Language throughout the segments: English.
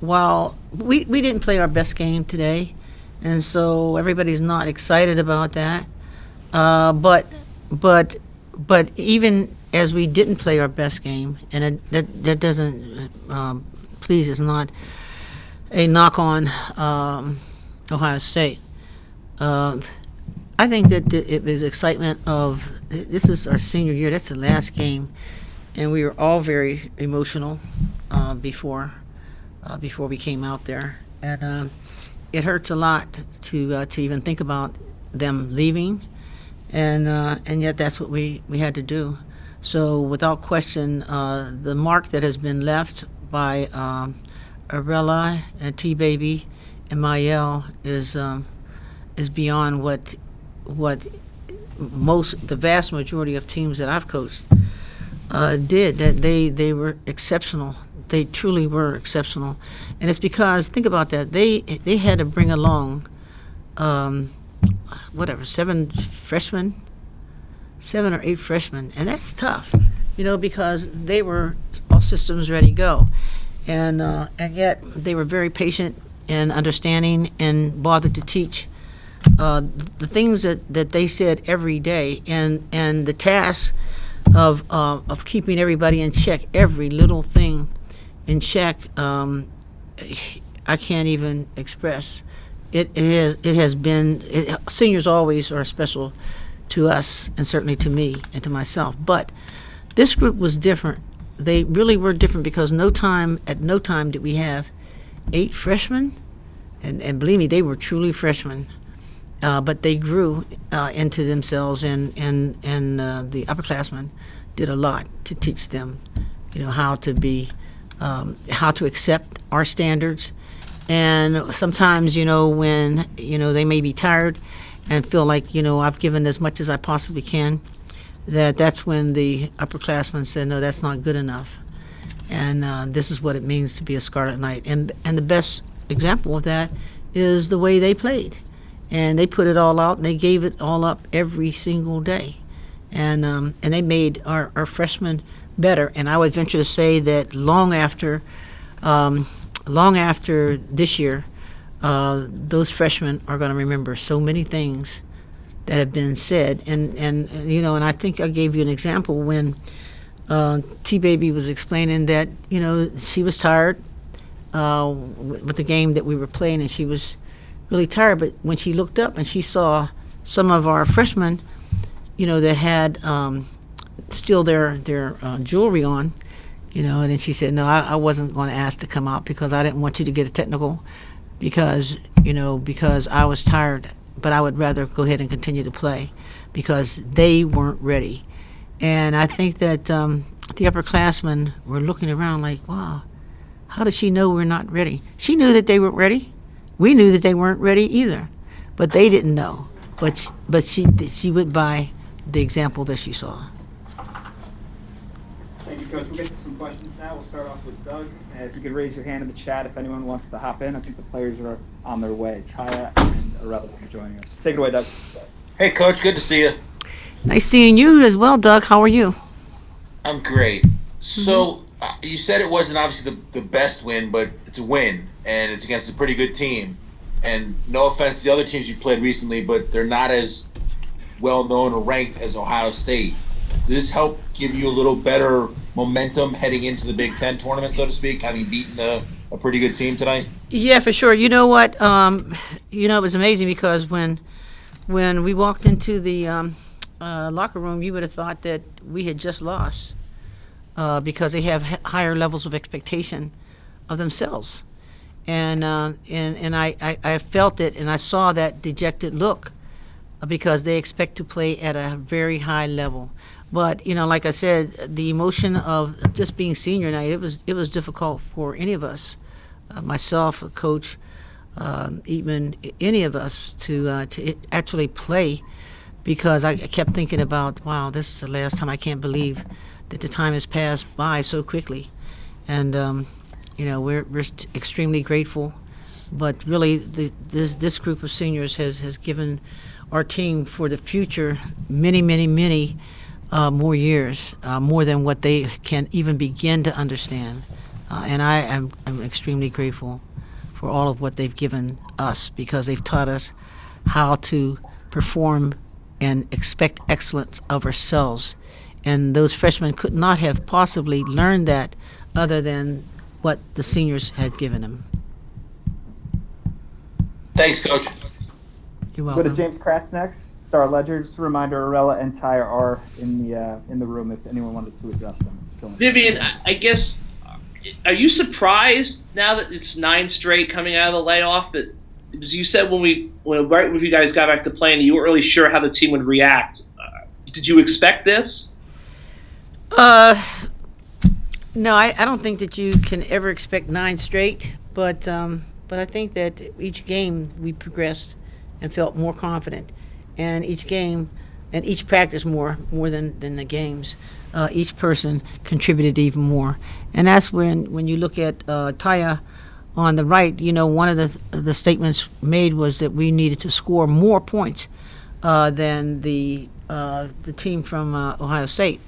while we didn't play our best game today, and so everybody's not excited about that. But but but even as we didn't play our best game, and that doesn't please is not a knock on Ohio State. Uh, I think that it was excitement of this is our senior year. That's the last game, and we were all very emotional before we came out there, and it hurts a lot to even think about them leaving, and yet that's what we had to do. So without question, the mark that has been left by Arella and T Baby and Mayel is beyond what the vast majority of teams that I've coached did. That they were exceptional. They truly were exceptional, and it's because think about that they had to bring along whatever 7 or 8 freshmen, and that's tough, because they were all systems ready to go, and yet they were very patient and understanding and bothered to teach the things that they said every day, and the task of keeping everybody in check, every little thing in check. I can't even express. It has been. Seniors always are special to us, and certainly to me and to myself. But this group was different. They really were different because at no time did we have 8 freshmen, and believe me, they were truly freshmen. But they grew into themselves, and the upperclassmen did a lot to teach them, how to be, how to accept our standards. And sometimes, when they may be tired and feel like I've given as much as I possibly can, that's when the upperclassmen said, no, that's not good enough, and this is what it means to be a Scarlet Knight. And the best example of that is the way they played. And they put it all out, and they gave it all up every single day, and they made our freshmen better. And I would venture to say that long after this year, those freshmen are going to remember so many things that have been said. And I think I gave you an example when T Baby was explaining that she was tired with the game that we were playing, and she was really tired, but when she looked up and she saw some of our freshmen, that had still their jewelry on, and then she said, no, I wasn't going to ask to come out because I didn't want you to get a technical because I was tired, but I would rather go ahead and continue to play because they weren't ready. And I think that the upperclassmen were looking around like, wow, how did she know we're not ready? She knew that they weren't ready. We knew that they weren't ready either, but they didn't know. But she went by the example that she saw. Thank you, Coach. We'll get to some questions now. We'll start off with Doug. If you could raise your hand in the chat if anyone wants to hop in. I think the players are on their way. Tyia and Arella will be joining us. Take it away, Doug. Hey, Coach. Good to see you. Nice seeing you as well, Doug. How are you? I'm great. So you said it wasn't obviously the best win, but it's a win, and it's against a pretty good team. And no offense to the other teams you've played recently, but they're not as well known or ranked as Ohio State. Does this help give you a little better momentum heading into the Big Ten tournament, so to speak, having beaten a pretty good team tonight? Yeah, for sure. You know what? It was amazing because when we walked into the locker room, you would have thought that we had just lost because they have higher levels of expectation of themselves. And I felt it, and I saw that dejected look because they expect to play at a very high level. But like I said, the emotion of just being senior night, it was difficult for any of us, myself, Coach Eatman, any of us to actually play, because I kept thinking about, wow, this is the last time. I can't believe that the time has passed by so quickly, and we're extremely grateful, but really this group of seniors has given our team for the future many more years, more than what they can even begin to understand. And I'm extremely grateful for all of what they've given us, because they've taught us how to perform and expect excellence of ourselves. And those freshmen could not have possibly learned that other than what the seniors had given them. Thanks, Coach. You're Go to welcome. James Kratz next. Star Ledger. Just a reminder, Arella and Tyia are in the room if anyone wanted to address them. Vivian, I guess, are you surprised now that it's 9 straight coming out of the layoff? That, as you said when right when you guys got back to playing, you weren't really sure how the team would react. Did you expect this? No, I don't think that you can ever expect 9 straight, but I think that each game we progressed and felt more confident, and each game and each practice more than the games. Each person contributed even more, and that's when you look at Tyia on the right. One of the statements made was that we needed to score more points than the team from Ohio State.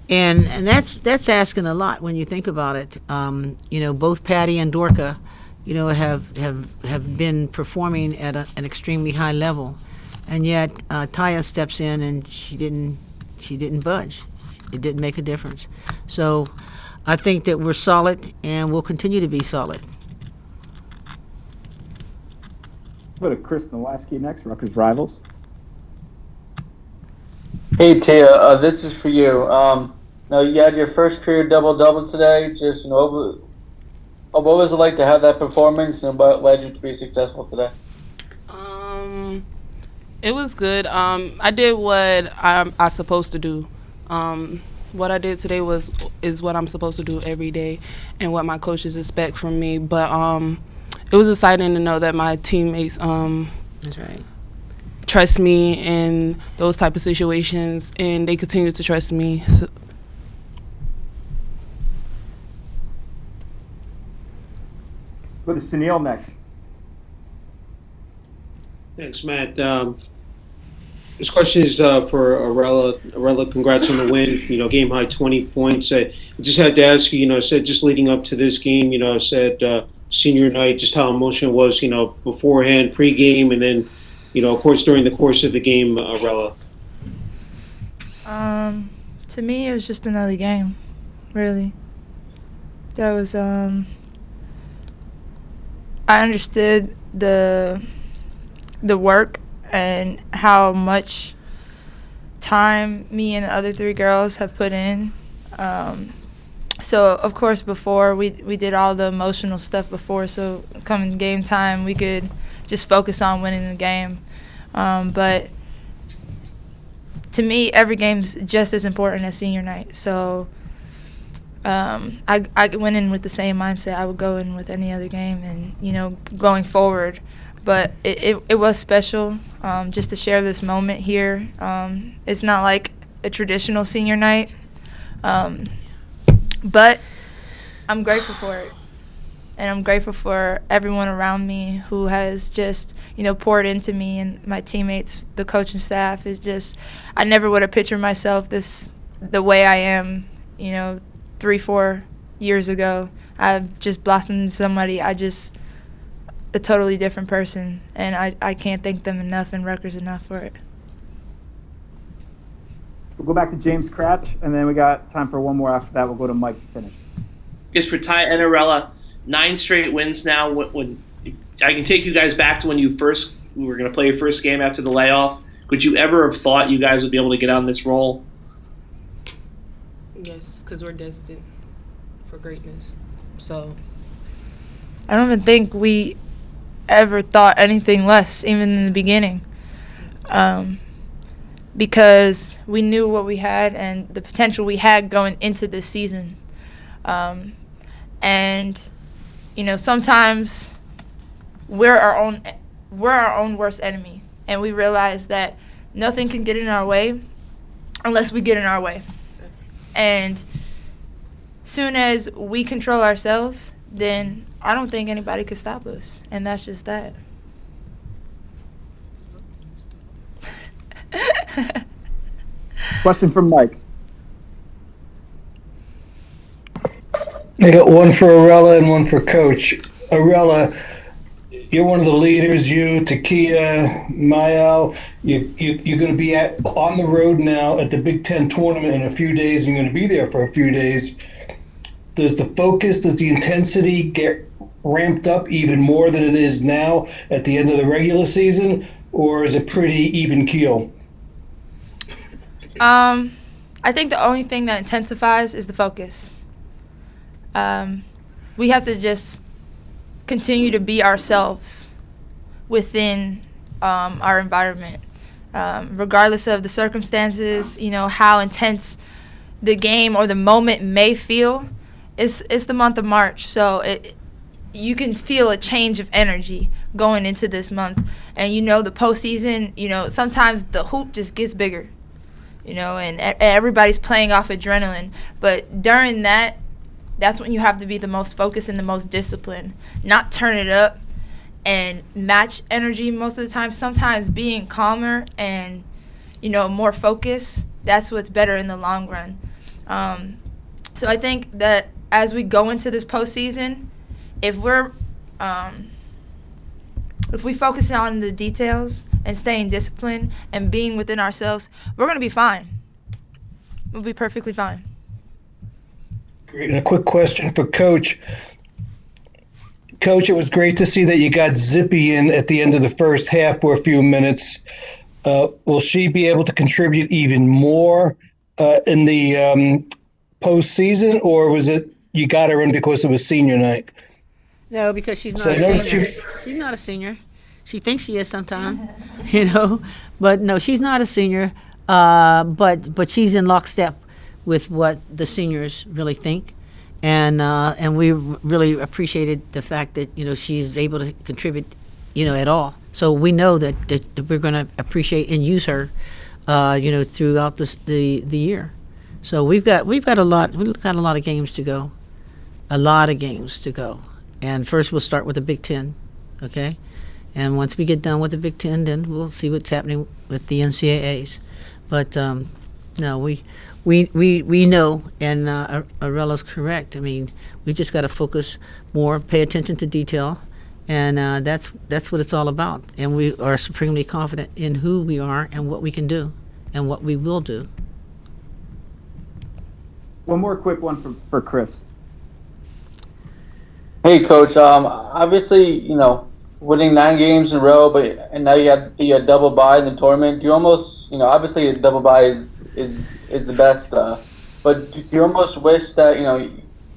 And that's asking a lot when you think about it. Both Patty and Dorka, have been performing at an extremely high level, and yet Tyia steps in and she didn't budge. It didn't make a difference. So I think that we're solid and we'll continue to be solid. Go to Chris Nowacki next. Rutgers rivals. Hey Tyia, this is for you. Now you had your first career double today. Just what was it like to have that performance, and what led you to be successful today? It was good. I did what I'm supposed to do. What I did today is what I'm supposed to do every day, and what my coaches expect from me. But it was exciting to know that my teammates That's right. trust me in those type of situations, and they continue to trust me. So, Go to Sunil next. Thanks, Matt. This question is for Arella. Arella, congrats on the win. Game high 20 points. I just had to ask you. I said just leading up to this game. I said senior night, just how emotional it was. Beforehand, pregame, and then, of course, during the course of the game. Arella. To me, it was just another game. Really. That was I understood the work and how much time me and the other 3 girls have put in. So, of course, before, we did all the emotional stuff before, so coming game time, we could just focus on winning the game. But to me, every game's just as important as senior night. So I went in with the same mindset I would go in with any other game, and going forward. But it was special just to share this moment here. It's not like a traditional senior night, but I'm grateful for it, and I'm grateful for everyone around me who has just poured into me, and my teammates, the coaching staff. Is just, I never would have pictured myself the way I am 3-4 years ago. I've just blossomed into somebody, a totally different person, and I can't thank them enough and Rutgers enough for it. We'll go back to James Kratz, and then we got time for one more after that. We'll go to Mike to finish. I guess for Tyia and Arella, 9 straight wins now. When I can take you guys back to when you were going to play your first game after the layoff. Could you ever have thought you guys would be able to get on this roll? yes, because we're destined for greatness. So I don't even think we ever thought anything less, even in the beginning, because we knew what we had and the potential we had going into this season. And sometimes we're our own worst enemy, and we realize that nothing can get in our way unless we get in our way. And soon as we control ourselves, then I don't think anybody could stop us, and that's just that. Question from Mike. I got one for Arella and one for Coach. Arella, you're one of the leaders. You, Takia, Mayal, you're going to be on the road now at the Big Ten tournament in a few days. You're going to be there for a few days. Does the focus, does the intensity get ramped up even more than it is now at the end of the regular season, or is it pretty even keel? I think the only thing that intensifies is the focus. We have to just continue to be ourselves within our environment, regardless of the circumstances. How intense the game or the moment may feel. It's the month of March, so you can feel a change of energy going into this month. And the postseason, sometimes the hoop just gets bigger, and everybody's playing off adrenaline. But during that's when you have to be the most focused and the most disciplined, not turn it up and match energy most of the time. Sometimes being calmer and, more focused, that's what's better in the long run. So I think that as we go into this postseason, if we focus on the details and staying disciplined and being within ourselves, we're going to be fine. We'll be perfectly fine. Great. And a quick question for Coach. Coach, it was great to see that you got Zippy in at the end of the first half for a few minutes. Will she be able to contribute even more in the postseason, or was it you got her in because it was senior night? No, because she's not a senior. She's not a senior. She thinks she is sometimes, But no, she's not a senior. But she's in lockstep with what the seniors really think, and we really appreciated the fact that she's able to contribute, at all. So we know that we're going to appreciate and use her, throughout the year. So we've got a lot of games to go, And first we'll start with the Big Ten, okay? And once we get done with the Big Ten, then we'll see what's happening with the NCAAs. But no, we know, and Arella's correct. I mean, we just got to focus more, pay attention to detail, and that's what it's all about. And we are supremely confident in who we are and what we can do and what we will do. One more quick one for Chris. Hey, Coach. Obviously, winning 9 games in a row, and now you have the double bye in the tournament. Do you almost, obviously a double bye is the best, but do you almost wish that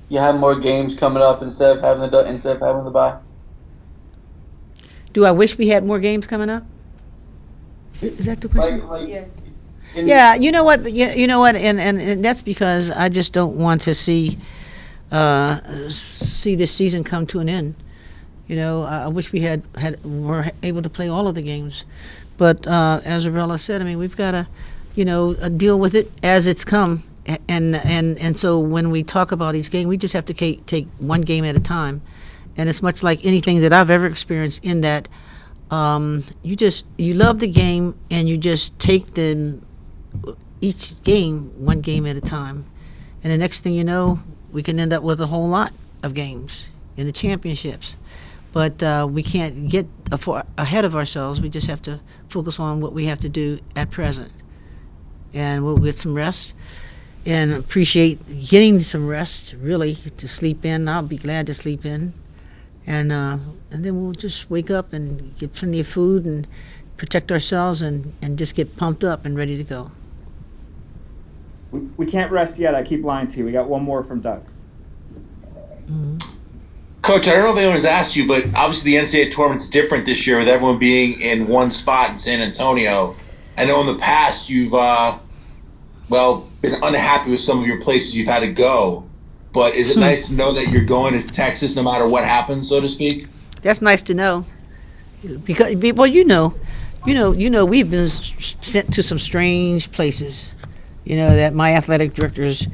you have more games coming up instead of having the bye? Do I wish we had more games coming up? Is that the question? Yeah. Yeah, you know what, and that's because I just don't want to see this season come to an end. I wish we were able to play all of the games, but as Arella said, I mean, we've got to, deal with it as it's come, and so when we talk about these games, we just have to take one game at a time, and it's much like anything that I've ever experienced in that you love the game and you just take each game one game at a time, and the next thing you know, we can end up with a whole lot of games in the championships. But we can't get ahead of ourselves. We just have to focus on what we have to do at present. And we'll get some rest and appreciate getting some rest, really, to sleep in. I'll be glad to sleep in. And then we'll just wake up and get plenty of food and protect ourselves and just get pumped up and ready to go. We can't rest yet. I keep lying to you. We got one more from Doug. Mm-hmm. Coach, I don't know if anyone's asked you, but obviously the NCAA tournament's different this year with everyone being in one spot in San Antonio. I know in the past you've, been unhappy with some of your places you've had to go, but is it nice to know that you're going to Texas no matter what happens, so to speak? That's nice to know, because we've been sent to some strange places, that my athletic directors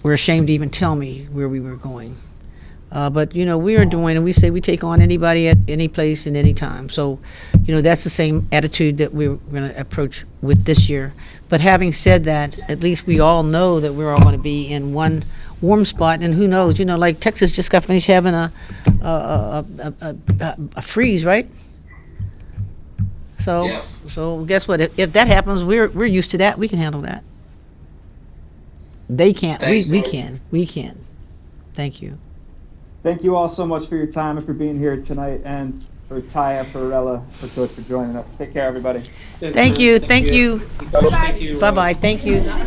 were ashamed to even tell me where we were going. But we are doing, and we say we take on anybody at any place and any time. So, that's the same attitude that we're going to approach with this year. But having said that, at least we all know that we're all going to be in one warm spot, and who knows? Like Texas just got finished having a freeze, right? So, Yes. so guess what? If that happens, we're used to that. We can handle that. They can't. Thanks, we Coach. can. We can. Thank you. Thank you all so much for your time and for being here tonight, and for Tyia, for Arella, for Coach, for joining us. Take care, everybody. Thank you. Thank you. Thank you. Bye bye. Thank you.